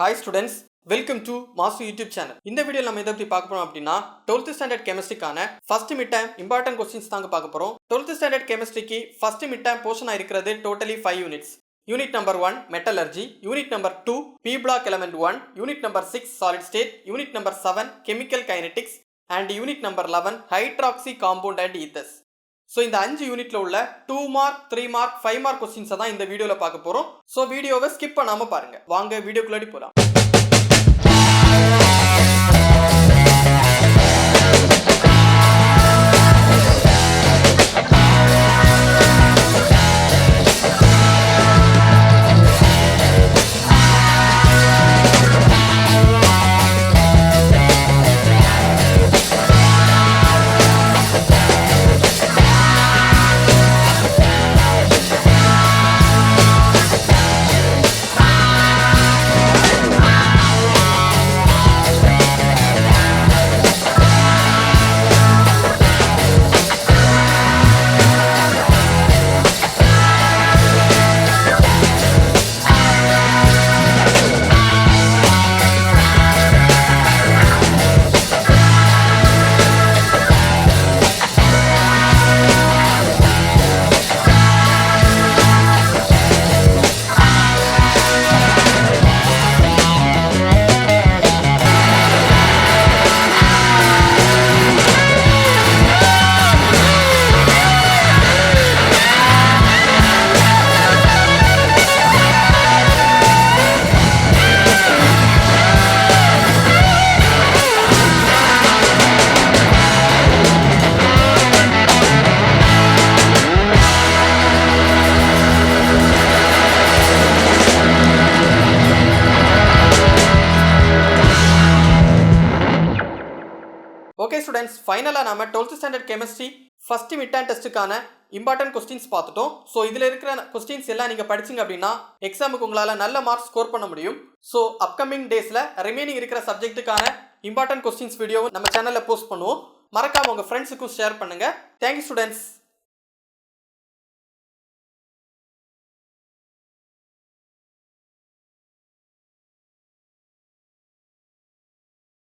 Hi students, welcome to Master YouTube channel. இந்த வீடியோல நம்ம எதை பத்தி பார்க்க போறோம் அப்படினா 12th standard chemistryக்கான first midterm important questions தாங்க பார்க்க போறோம். 12th standard chemistryக்கு first midterm portion இருக்கிறது totally 5 units. Unit number 1 metallurgy, unit number 2 P block element 1, unit number 6 solid state, unit number 7 chemical kinetics and unit number 11 hydroxy compound and ethers. So இந்த 5 யூனிட்ல உள்ள 2 mark 3 mark 5 mark questions தான் இந்த வீடியோல பார்க்க போறோம். So வீடியோவை skip பண்ணாம பாருங்க. வாங்க வீடியோக்குள்ள போலாம். Okay students, finally நாம 12th standard chemistry first midterm testக்கான important questions பார்த்துட்டோம். சோ இதுல இருக்கிற questions எல்லாம் நீங்க படிச்சீங்க அப்படினா எக்ஸாமுக்கு உங்களால நல்ல மார்க் ஸ்கோர் பண்ண முடியும். சோ அப்கமிங் டேஸ்ல ரிமைனிங் இருக்கிற சப்ஜெக்ட்டுக்கான important questions வீடியோ நம்ம சேனல்ல போஸ்ட் பண்ணுவோம். மறக்காம உங்க ஃப்ரெண்ட்ஸ்க்கு ஷேர் பண்ணுங்க. Thank you students.